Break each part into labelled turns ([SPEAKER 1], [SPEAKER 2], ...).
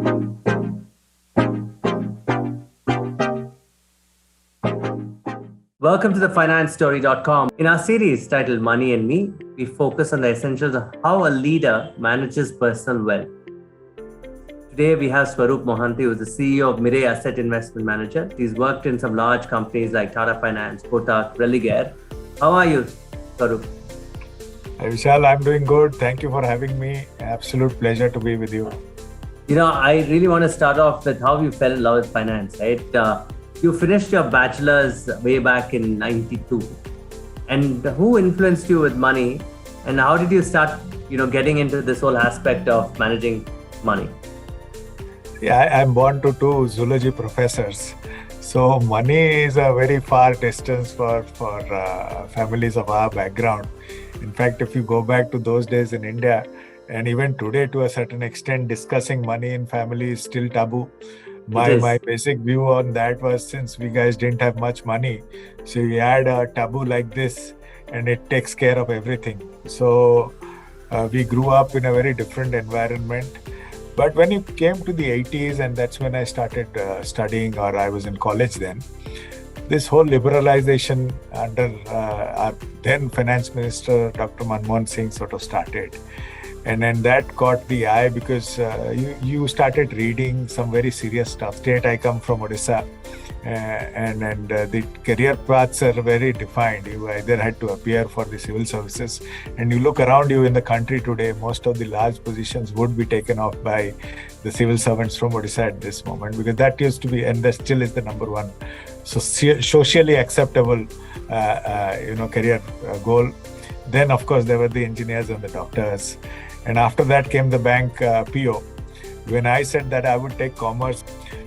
[SPEAKER 1] Welcome to TheFinanceStory.com. In our series titled Money and Me, we focus on the essentials of how a leader manages personal wealth. Today, we have Swarup Mohanty, who is the CEO of Mirae Asset Investment Managers. He's worked in some large companies like TATA Finance, Kotak, Religare. How are you, Swarup?
[SPEAKER 2] Hi, Vishal. I'm doing good. Thank you for having me. Absolute pleasure to be with you.
[SPEAKER 1] I really want to start off with how you fell in love with finance, right? You finished your bachelor's way back in 92. And who influenced you with money? And how did you start, getting into this whole aspect of managing money?
[SPEAKER 2] Yeah, I'm born to two zoology professors. So money is a very far distance for families of our background. In fact, if you go back to those days in India, and even today to a certain extent, discussing money in family is still taboo. My basic view on that was, since we guys didn't have much money, so we had a taboo like this and it takes care of everything. So we grew up in a very different environment. But when it came to the 80s, and that's when I started studying, or I was in college then, this whole liberalization under our then finance minister, Dr. Manmohan Singh, sort of started. And then that caught the eye because you started reading some very serious stuff. State I come from Odisha, and the career paths are very defined. You either had to appear for the civil services, and you look around you in the country today, most of the large positions would be taken off by the civil servants from Odisha at this moment, because that used to be, and that still is, the number one socially acceptable career goal. Then of course there were the engineers and the doctors. And after that came the bank PO. When I said that I would take commerce,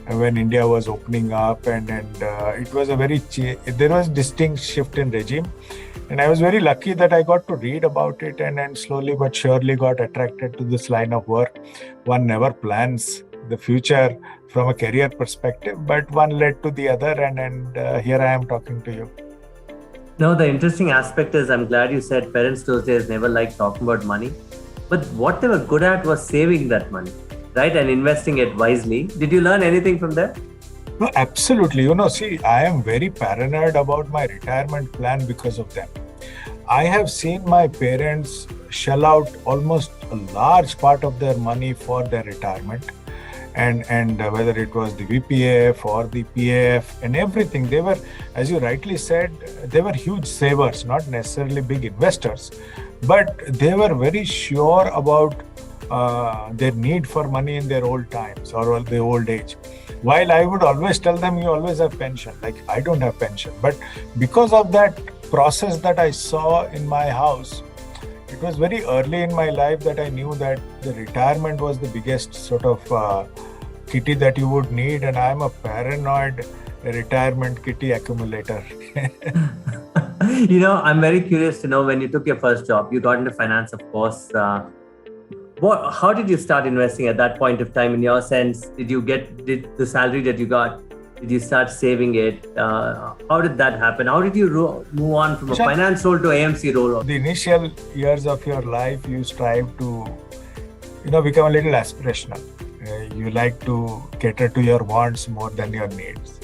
[SPEAKER 2] when India was opening up, and it was there was distinct shift in regime. And I was very lucky that I got to read about it and slowly but surely got attracted to this line of work. One never plans the future from a career perspective, but one led to the other, and here I am talking to you.
[SPEAKER 1] No, the interesting aspect is, I'm glad you said parents those days never liked talking about money. But what they were good at was saving that money, right? And investing it wisely. Did you learn anything from there?
[SPEAKER 2] No, absolutely. See, I am very paranoid about my retirement plan because of them. I have seen my parents shell out almost a large part of their money for their retirement. And whether it was the VPF or the PF and everything, they were, as you rightly said, they were huge savers, not necessarily big investors, but they were very sure about their need for money in their old times or their old age. While I would always tell them, you always have pension. Like, I don't have pension. But because of that process that I saw in my house, it was very early in my life that I knew that the retirement was the biggest sort of kitty that you would need, and I'm a paranoid retirement kitty accumulator.
[SPEAKER 1] I'm very curious to know, when you took your first job, you got into finance, of course. How did you start investing at that point of time? In your sense, did the salary that you got, did you start saving it? How did that happen? How did you move on from a finance role to AMC role?
[SPEAKER 2] The initial years of your life, you strive to, become a little aspirational. You like to cater to your wants more than your needs.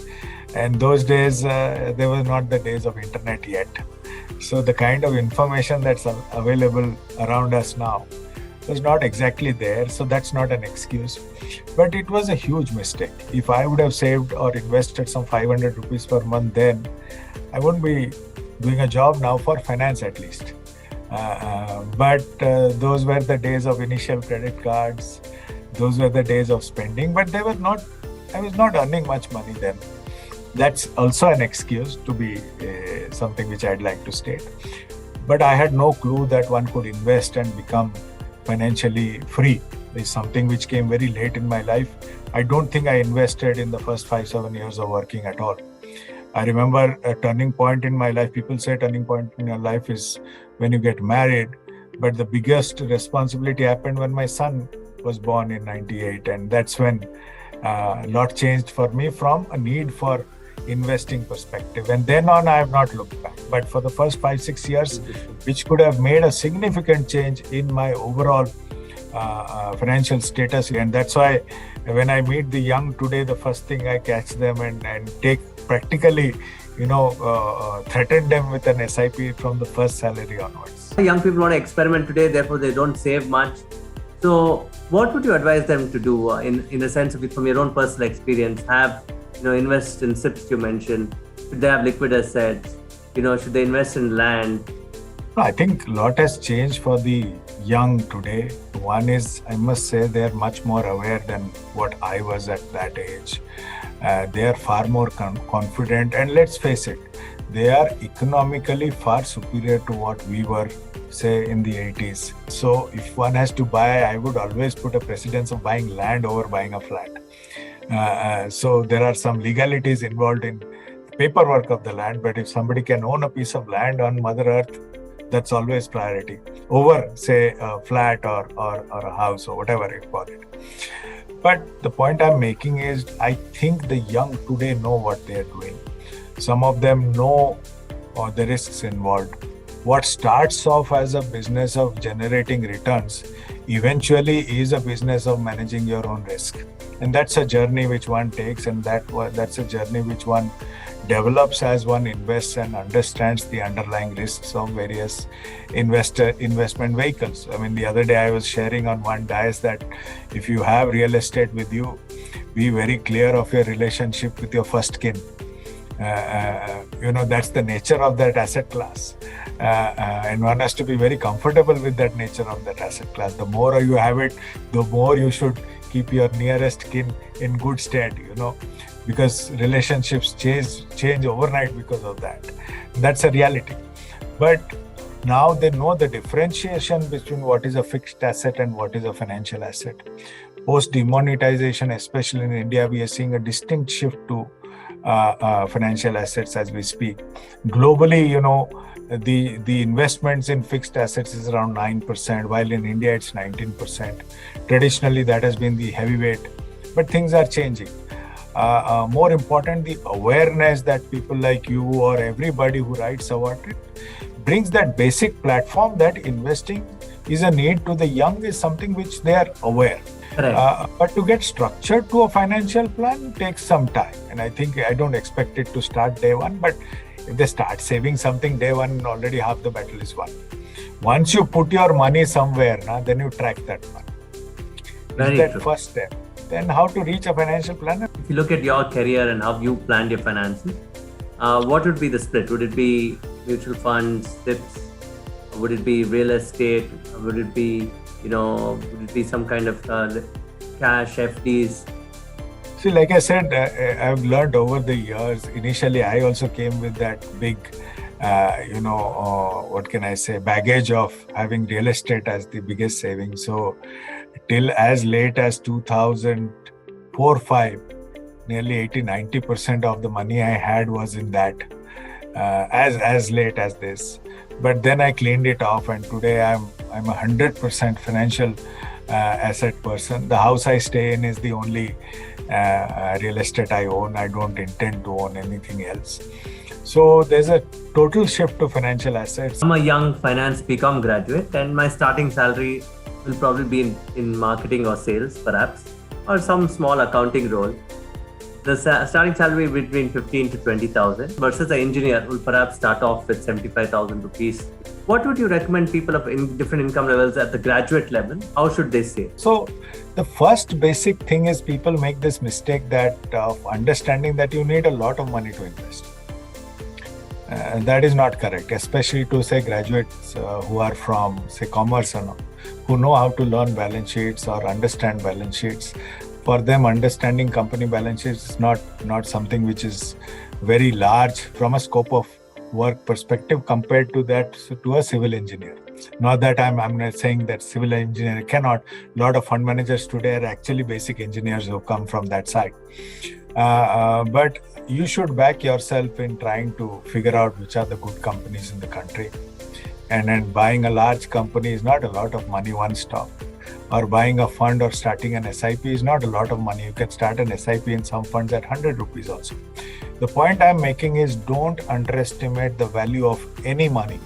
[SPEAKER 2] And those days, they were not the days of internet yet. So the kind of information that's available around us now was not exactly there. So that's not an excuse. But it was a huge mistake. If I would have saved or invested some 500 rupees per month then, I wouldn't be doing a job now for finance at least. But those were the days of initial credit cards. Those were the days of spending, but I was not earning much money then. That's also an excuse to be something which I'd like to state. But I had no clue that one could invest and become financially free. It's something which came very late in my life. I don't think I invested in the first 5-7 years of working at all. I remember a turning point in my life. People say turning point in your life is when you get married, but the biggest responsibility happened when my son was born in 98, and that's when a lot changed for me from a need for investing perspective. And then on, I have not looked back. But for the first 5-6 years, which could have made a significant change in my overall financial status, and that's why When I meet the young today, the first thing I catch them and take practically, threaten them with an SIP from the first salary onwards.
[SPEAKER 1] Young people want to experiment today, therefore they don't save much. So what would you advise them to do in the sense of, from your own personal experience, have, invest in SIPs you mentioned? Should they have liquid assets? Should they invest in land?
[SPEAKER 2] I think a lot has changed for the young today. One is, I must say, they're much more aware than what I was at that age. They are far more confident, and let's face it, they are economically far superior to what we were, say, in the 80s. So if one has to buy, I would always put a precedence of buying land over buying a flat. So there are some legalities involved in paperwork of the land, but if somebody can own a piece of land on Mother Earth, that's always priority over, say, a flat or a house or whatever you call it. But the point I'm making is, I think the young today know what they're doing. Some of them know the risks involved. What starts off as a business of generating returns eventually is a business of managing your own risk. And that's a journey which one takes, and that's a journey which one develops as one invests and understands the underlying risks of various investment vehicles. I mean, the other day I was sharing on one dais that if you have real estate with you, be very clear of your relationship with your first kin. That's the nature of that asset class. And one has to be very comfortable with that nature of that asset class. The more you have it, the more you should keep your nearest kin in good stead, because relationships change overnight because of that. That's a reality. But now they know the differentiation between what is a fixed asset and what is a financial asset. Post demonetization, especially in India, we are seeing a distinct shift to financial assets as we speak. Globally, the investments in fixed assets is around 9%, while in India it's 19%. Traditionally, that has been the heavyweight, but things are changing. More important, the awareness that people like you or everybody who writes about it brings that basic platform that investing is a need to the young is something which they are aware. But to get structured to a financial plan takes some time. And I think I don't expect it to start day one, but if they start saving something day one, already half the battle is won. Once you put your money somewhere, then you track that money. Is that first step. Then how to reach a financial planner?
[SPEAKER 1] If you look at your career and how you planned your finances, what would be the split? Would it be mutual funds, SIPs? Would it be real estate? Would it be, some kind of cash, FDs?
[SPEAKER 2] See, like I said, I've learned over the years. Initially, I also came with that big, baggage of having real estate as the biggest saving. So till as late as 2004-05, nearly 80-90% of the money I had was in that, as late as this. But then I cleaned it off, and today I'm 100% financial asset person. The house I stay in is the only real estate I own. I don't intend to own anything else. So there's a total shift to financial assets.
[SPEAKER 1] I'm a young finance BCom graduate, and my starting salary will probably be in marketing or sales, perhaps, or some small accounting role. The starting salary between 15 to 20,000 versus an engineer who will perhaps start off with 75,000 rupees. What would you recommend people of different income levels at the graduate level? How should they save?
[SPEAKER 2] So the first basic thing is people make this mistake that of understanding that you need a lot of money to invest. That is not correct, especially to say graduates who are from, say, commerce and who know how to learn balance sheets or understand balance sheets. For them, understanding company balance sheets is not something which is very large from a scope of work perspective compared to that to a civil engineer. Not that I'm not saying that civil engineer cannot. A lot of fund managers today are actually basic engineers who come from that side. But you should back yourself in trying to figure out which are the good companies in the country. And then buying a large company is not a lot of money one stop. Or buying a fund or starting an SIP is not a lot of money. You can start an SIP in some funds at 100 rupees also. The point I'm making is don't underestimate the value of any money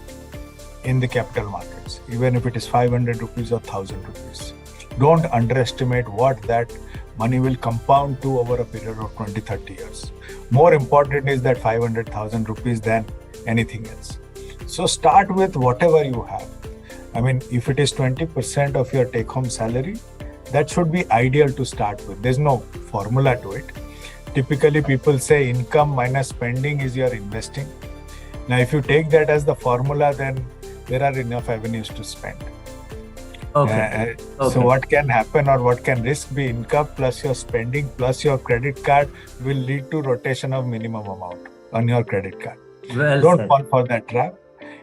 [SPEAKER 2] in the capital markets, even if it is 500 rupees or 1,000 rupees. Don't underestimate what that money will compound to over a period of 20, 30 years. More important is that 500,000 rupees than anything else. So start with whatever you have. I mean, if it is 20% of your take-home salary, that should be ideal to start with. There's no formula to it. Typically, people say income minus spending is your investing. Now, if you take that as the formula, then there are enough avenues to spend.
[SPEAKER 1] Okay.
[SPEAKER 2] So what can happen or what can risk be income plus your spending plus your credit card will lead to rotation of minimum amount on your credit card.
[SPEAKER 1] Well
[SPEAKER 2] Don't
[SPEAKER 1] said.
[SPEAKER 2] fall for that trap.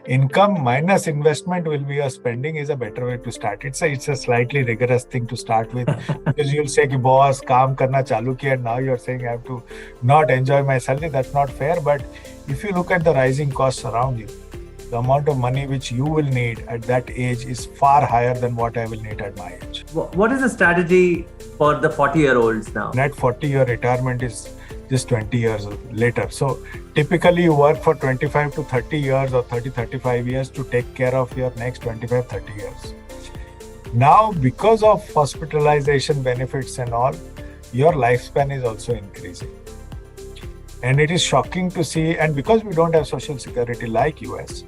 [SPEAKER 2] Income minus investment will be your spending is a better way to start. It's a slightly rigorous thing to start with because you'll say, ki, boss, kaam karna chalu kiya, and now you're saying I have to not enjoy my salary. That's not fair. But if you look at the rising costs around you, the amount of money which you will need at that age is far higher than what I will need at my age.
[SPEAKER 1] What is the strategy for the 40-year-olds now?
[SPEAKER 2] Net 40 year retirement is just 20 years later. So typically you work for 25 to 30 years or 30, 35 years to take care of your next 25, 30 years. Now, because of hospitalization benefits and all, your lifespan is also increasing. And it is shocking to see, and because we don't have social security like US,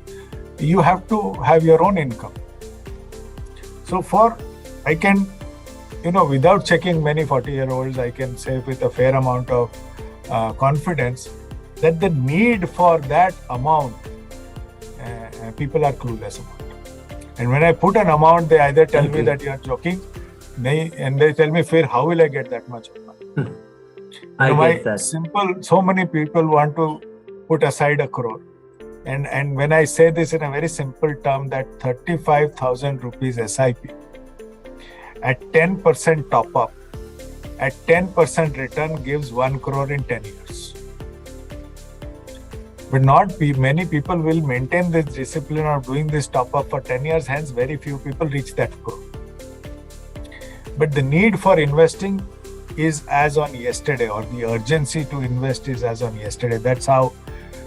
[SPEAKER 2] you have to have your own income. So I can, without checking many 40-year-olds, I can say with a fair amount of confidence that the need for that amount, people are clueless about. And when I put an amount, they either tell me that you're joking, and they tell me, how will I get that much money?
[SPEAKER 1] I get that.
[SPEAKER 2] So many people want to put aside 1 crore. And when I say this in a very simple term, that 35,000 rupees SIP at 10% top up, at 10% return gives 1 crore in 10 years. But many people will maintain this discipline of doing this top up for 10 years, hence very few people reach that crore. But the need for investing is as on yesterday, or the urgency to invest is as on yesterday. That's how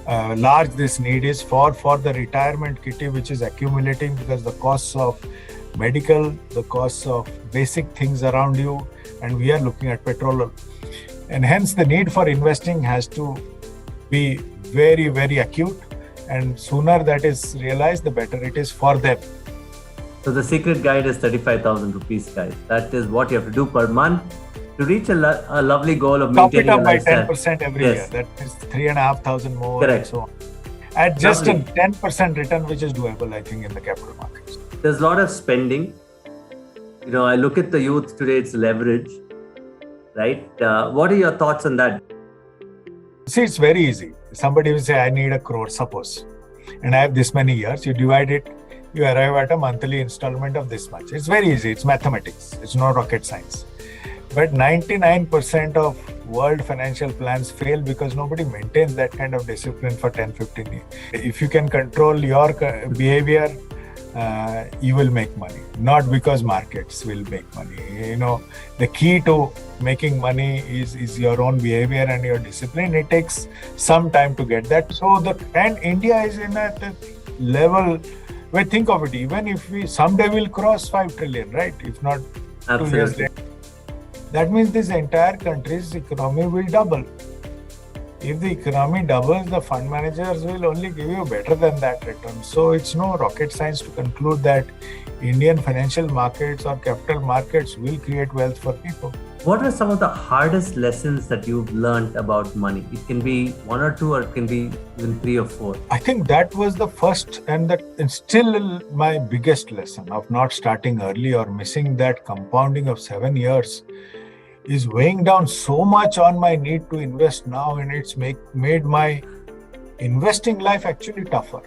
[SPEAKER 2] large this need is for the retirement kitty, which is accumulating because the costs of medical, the costs of basic things around you, and we are looking at petrol. And hence the need for investing has to be very, very acute, and sooner that is realized, the better it is for them.
[SPEAKER 1] So the secret guide is 35,000 rupees, guys. That is what you have to do per month to reach a lovely goal of maintaining a lifestyle.
[SPEAKER 2] Top it up by 10% every year. That is 3,500 more.
[SPEAKER 1] Correct.
[SPEAKER 2] And so on. At just a 10% return, which is doable, I think, in the capital markets.
[SPEAKER 1] There's a lot of spending. I look at the youth today, it's leverage, right? What are your thoughts on that?
[SPEAKER 2] See, it's very easy. Somebody will say, I need 1 crore, suppose, and I have this many years. You divide it, you arrive at a monthly installment of this much. It's very easy. It's mathematics. It's not rocket science. But 99% of world financial plans fail because nobody maintains that kind of discipline for 10, 15 years. If you can control your behavior, you will make money, not because markets will make money. The key to making money is your own behavior and your discipline. It takes some time to get that. And India is in a level where, think of it, even if we someday will cross 5 trillion, right? If not 2 years later. That means this entire country's economy will double. If the economy doubles, the fund managers will only give you better than that return. So it's no rocket science to conclude that Indian financial markets or capital markets will create wealth for people.
[SPEAKER 1] What are some of the hardest lessons that you've learned about money? It can be 1 or 2, or it can be even 3 or 4.
[SPEAKER 2] I think that was the first and still my biggest lesson of not starting early or missing that compounding of 7 years. Is weighing down so much on my need to invest now, and it's made my investing life actually tougher.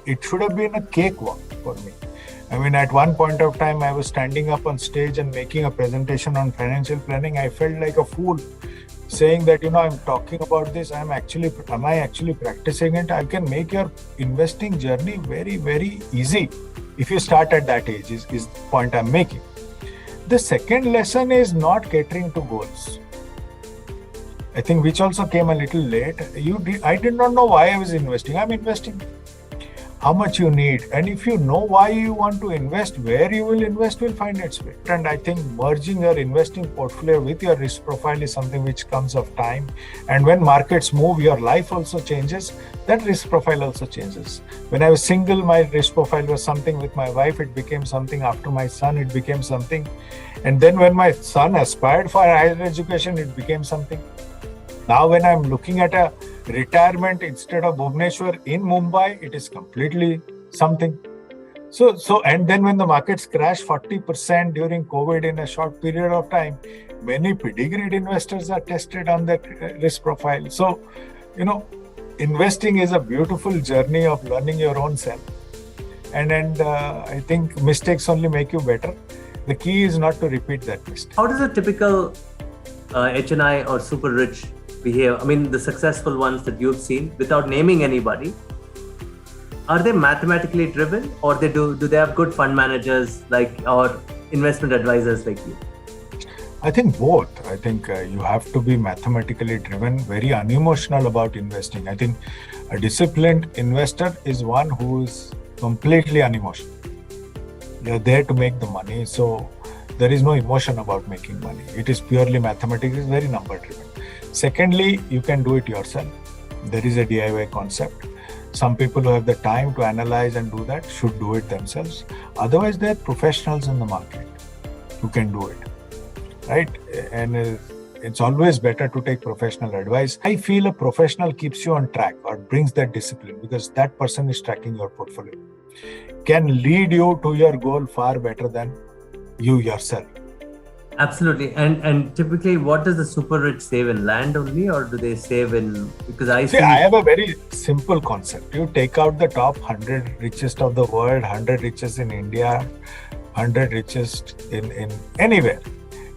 [SPEAKER 2] It should have been a cakewalk for me. I mean, at one point of time, I was standing up on stage and making a presentation on financial planning. I felt like a fool saying that, I'm talking about this. Am I actually practicing it? I can make your investing journey very, very easy if you start at that age, is the point I'm making. The second lesson is not catering to goals. I think which also came a little late. I did not know why I was investing. I'm investing. how much you need, and if you know why you want to invest, where you will invest will find its way. And I think merging your investing portfolio with your risk profile is something which comes of time, and when markets move, your life also changes, that risk profile also changes. When I was single, my risk profile was something. With my wife, it became something. After my son, it became something. And then when my son aspired for higher education, it became something. Now when I'm looking at a retirement instead of Bhubaneswar in Mumbai, it is completely something. So and then when the markets crash 40% during COVID in a short period of time, many pedigreed investors are tested on that risk profile. So, investing is a beautiful journey of learning your own self. And I think mistakes only make you better. The key is not to repeat that mistake.
[SPEAKER 1] How does a typical HNI or super rich behave? I mean, the successful ones that you've seen, without naming anybody, are they mathematically driven, or do they have good fund managers or investment advisors like you?
[SPEAKER 2] I think both. I think you have to be mathematically driven, very unemotional about investing. I think a disciplined investor is one who is completely unemotional. You're there to make the money, so there is no emotion about making money. It is purely mathematics, it's very number driven. Secondly, you can do it yourself. There is a DIY concept. Some people who have the time to analyze and do that should do it themselves. Otherwise, there are professionals in the market who can do it, right? And it's always better to take professional advice. I feel a professional keeps you on track or brings that discipline, because that person is tracking your portfolio, can lead you to your goal far better than you yourself.
[SPEAKER 1] Absolutely. And typically, what does the super rich save in? Land only, or do they save in? Because I
[SPEAKER 2] have a very simple concept. You take out the top 100 richest of the world, 100 richest in India, 100 richest in anywhere.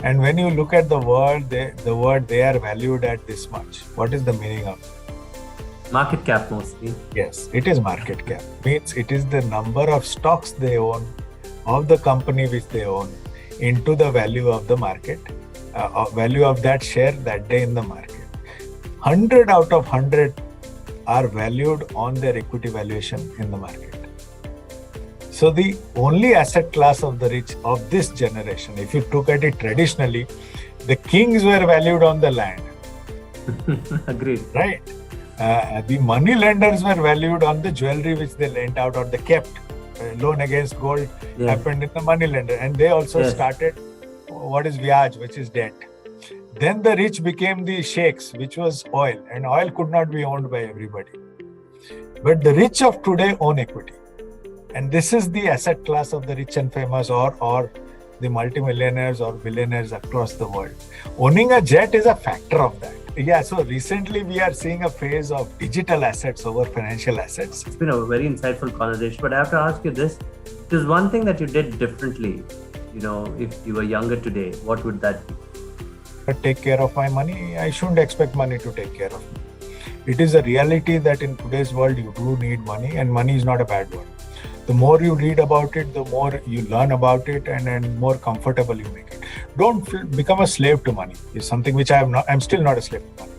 [SPEAKER 2] And when you look at the world, they are valued at this much. What is the meaning of it?
[SPEAKER 1] Market cap mostly.
[SPEAKER 2] Yes, it is market cap. Means it is the number of stocks they own, of the company which they own, into the value of the market, value of that share that day in the market. 100 out of 100 are valued on their equity valuation in the market. So the only asset class of the rich of this generation, if you look at it traditionally, the kings were valued on the land.
[SPEAKER 1] Agreed.
[SPEAKER 2] Right? The money lenders were valued on the jewelry which they lent out or they kept. Loan against gold happened in the money lender, and they also started what is vyaj, which is debt. Then the rich became the sheikhs, which was oil, and oil could not be owned by everybody. But the rich of today own equity, and this is the asset class of the rich and famous, or the multimillionaires or billionaires across the world. Owning a jet is a factor of that. Yeah, so recently we are seeing a phase of digital assets over financial assets.
[SPEAKER 1] It's been a very insightful conversation, but I have to ask you this. There's one thing that you did differently, if you were younger today, what would that be?
[SPEAKER 2] Take care of my money. I shouldn't expect money to take care of me. It is a reality that in today's world you do need money, and money is not a bad word. The more you read about it, the more you learn about it, and more comfortable you make it. Don't become a slave to money. It's something which I'm still not a slave to money.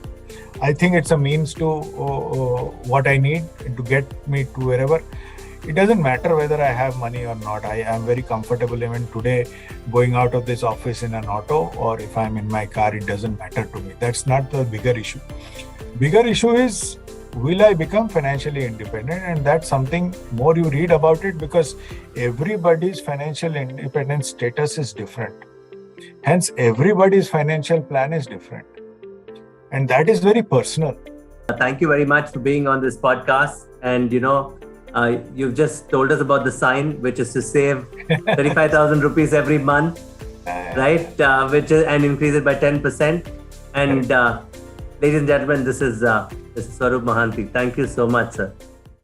[SPEAKER 2] I think it's a means to what I need to get me to wherever. It doesn't matter whether I have money or not. I am very comfortable even today going out of this office in an auto, or if I'm in my car, it doesn't matter to me. That's not the bigger issue. Bigger issue is, will I become financially independent? And that's something more you read about it, because everybody's financial independence status is different. Hence, everybody's financial plan is different. And that is very personal.
[SPEAKER 1] Thank you very much for being on this podcast. And, you've just told us about the sign, which is to save 35,000 rupees every month, right? And increase it by 10%. And ladies and gentlemen, this is Swarup Mohanty. Thank you so much, sir.